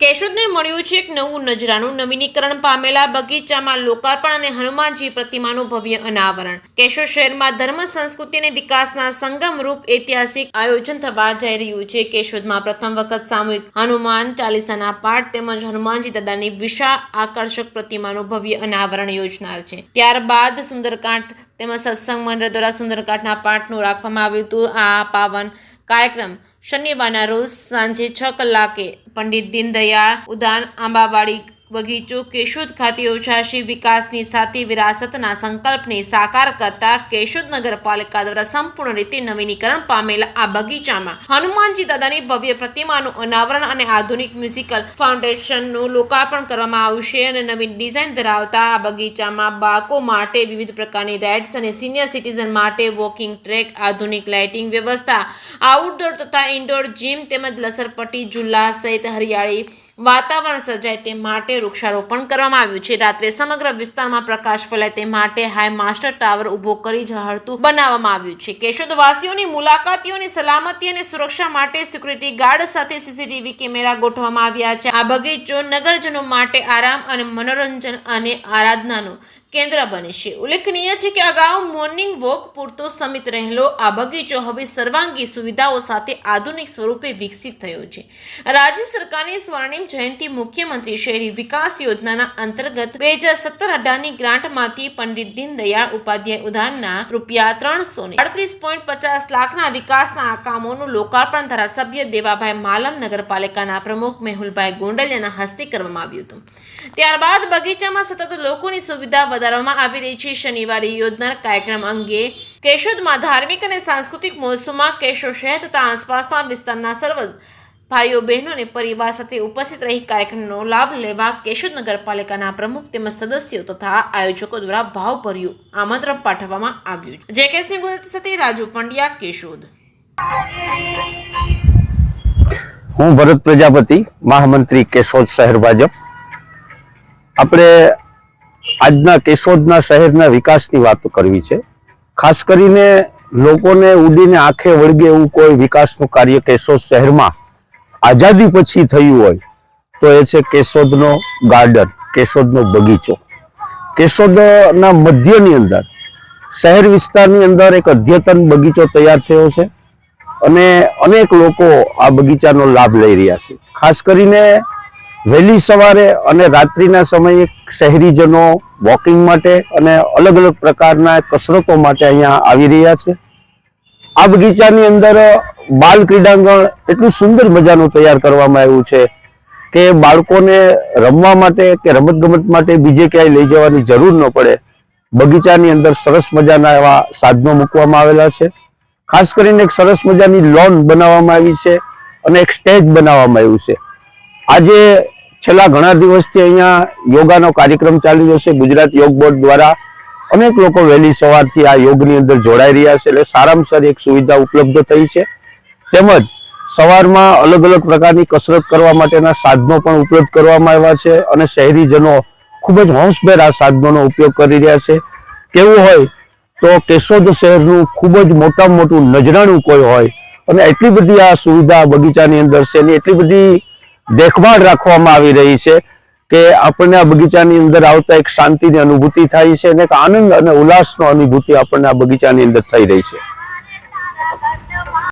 કેશોદને મળ્યું છે એક નવું નજરાનું નવીનીકરણ પામેલા બગીચામાં લોકાર્પણ અને હનુમાનજી પ્રતિમાનું ભવ્ય અનાવરણ। કેશોદ શહેરમાં ધર્મ સંસ્કૃતિ અને વિકાસના સંગમરૂપ ઐતિહાસિક આયોજન થવા જઈ રહ્યું છે। કેશોદમાં પ્રથમ વખત સામૂહિક હનુમાન ચાલીસાના પાઠ તેમજ હનુમાનજી દાદાની વિશાળ આકર્ષક પ્રતિમાનું ભવ્ય અનાવરણ યોજનાર છે। ત્યારબાદ સુંદરકાંડ તેમજ સત્સંગ મંડળ દ્વારા સુંદરકાંડના પાઠનું રાખવામાં આવ્યું હતું। આ પાવન કાર્યક્રમ શનિવારના રોજ સાંજે 6 કલાકે પંડિત દીનદયાળ ઉદ્યાન આંબાવાડી બગીચો કેશોદ ખાતે યોજાશે। વિકાસની સાથે વિરાસતના સંકલ્પને સાકાર કરતા કેશોદ નગરપાલિકા દ્વારા સંપૂર્ણ રીતે નવીનીકરણ પામેલા આ બગીચામાં હનુમાનજી દાદાની ભવ્ય પ્રતિમાનું અનાવરણ અને આધુનિક મ્યુઝિકલ ફાઉન્ડેશનનું લોકાર્પણ કરવામાં આવશે અને નવીન ડિઝાઇન ધરાવતા આ બગીચામાં બાળકો માટે વિવિધ પ્રકારની રાઇડ્સ અને સિનિયર સિટીઝન માટે વોકિંગ ટ્રેક, આધુનિક લાઇટિંગ વ્યવસ્થા, આઉટડોર તથા ઇન્ડોર જીમ તેમજ લસરપટ્ટી ઝૂલા સહિત હરિયાળી વાતાવરણ સર્જાય તે માટે વૃક્ષારોપણ કરવામાં આવ્યું છે। રાત્રે સમગ્ર વિસ્તારમાં પ્રકાશ ફેલાય તે માટે હાઈ માસ્ટર ટાવર ઉભો કરી ઝળહળતું બનાવવામાં આવ્યું છે। કેશોદવાસીઓની મુલાકાતીઓની સલામતી અને સુરક્ષા માટે સિક્યુરિટી ગાર્ડ સાથે સીસીટીવી કેમેરા ગોઠવવામાં આવ્યા છે। આ બગીચો નગરજનો માટે આરામ અને મનોરંજન અને આરાધનાનું કેન્દ્ર બને છે। ઉલ્લેખનીય છે કે અગાઉ મોર્નિંગ વોક પૂરતો સમિત રહેલો આ બગીચો હવે સર્વાંગી સુવિધાઓ સાથે આધુનિક સ્વરૂપે વિકસિત થયો છે। રાજ્ય સરકારની સ્વર્ણિમ જયંતિ મુખ્યમંત્રી શહેરી વિકાસ યોજનાના અંતર્ગત 2017-18ની ગ્રાન્ટમાંથી પંડિત દીનદયાળ ઉપાધ્યાય ઉદ્યાનના ₹338.50 લાખના વિકાસના કામોનું લોકાર્પણ ધારાસભ્ય દેવાભાઈ માલમ, નગરપાલિકાના પ્રમુખ મેહુલભાઈ ગોંડલિયાના હસ્તે કરવામાં આવ્યું હતું। ત્યારબાદ બગીચામાં સતત લોકોની સુવિધા વધારવામાં આવી રહી છે। શનિવારે યોજનાર કાર્યક્રમ અંગે કેશોદમાં ધાર્મિક અને સાંસ્કૃતિક મહોત્સવમાં કેશોદ શહેર તથા આસપાસના વિસ્તારના સર્વ ભાઈઓ બહેનો અને પરિવાર સાથે ઉપસ્થિત રહી કાર્યક્રમનો લાભ લેવા કેશોદ નગરપાલિકાના પ્રમુખ તેમજ સદસ્યો તથા આયોજકો દ્વારા ભાવભર્યું આમંત્રણ પાઠવવામાં આવ્યું છે। જે.કે. સિંહ સાથે રાજુ પંડ્યા, કેશોદ। હું ભરત પ્રજાપતિ, મહામંત્રી કેશોદ શહેર ભાજપ। આપણે આજના કેશોદના શહેરના વિકાસની વાત કરવી છે। ખાસ કરીને લોકોને ઉડીને આંખે વળગે એવું કોઈ વિકાસનું કાર્ય કેશોદ શહેરમાં આઝાદી પછી થયું હોય તો એ છે કેશોદનો ગાર્ડન, કેશોદનો બગીચો। કેશોદના મધ્યની અંદર શહેર વિસ્તારની અંદર એક અદ્યતન બગીચો તૈયાર થયો છે અને અનેક લોકો આ બગીચાનો લાભ લઈ રહ્યા છે। ખાસ કરીને વહેલી સવારે અને રાત્રિના સમયે શહેરીજનો વોકિંગ માટે અને અલગ અલગ પ્રકારના કસરતો માટે અહીંયા આવી રહ્યા છે। આ બગીચાની અંદર બાલ ક્રીડાંગણ એટલું સુંદર મજાનું તૈયાર કરવામાં આવ્યું છે કે બાળકોને રમવા માટે કે રમતગમત માટે બીજે ક્યાંય લઈ જવાની જરૂર ન પડે। બગીચાની અંદર સરસ મજાના એવા સાધનો મૂકવામાં આવેલા છે। ખાસ કરીને એક સરસ મજાની લોન બનાવવામાં આવી છે અને એક સ્ટેજ બનાવવામાં આવ્યું છે। આજે છેલ્લા ઘણા દિવસથી અહીંયા યોગાનો કાર્યક્રમ ચાલી રહ્યો છે। ગુજરાત યોગ બોર્ડ દ્વારા અનેક લોકો વહેલી સવારથી આ યોગની અંદર જોડાઈ રહ્યા છે, એટલે સારામાં સારી એક સુવિધા ઉપલબ્ધ થઈ છે। તેમજ સવારમાં અલગ અલગ પ્રકારની કસરત કરવા માટેના સાધનો પણ ઉપલબ્ધ કરવામાં આવ્યા છે અને શહેરીજનો ખૂબ જ હોંશભેર આ સાધનોનો ઉપયોગ કરી રહ્યા છે। કેવું હોય તો કેશોદ શહેરનું ખૂબ જ મોટામાં મોટું નજરાણું કોઈ હોય અને એટલી બધી આ સુવિધા બગીચાની અંદર છે અને એટલી બધી દેખભાળ રાખવામાં આવી રહી છે કે આપણને આ બગીચાની અંદર આવતા એક શાંતિની અનુભૂતિ થાય છે અને એક આનંદ અને ઉલ્લાસનો અનુભૂતિ આપણને આ બગીચાની અંદર થઈ રહી છે।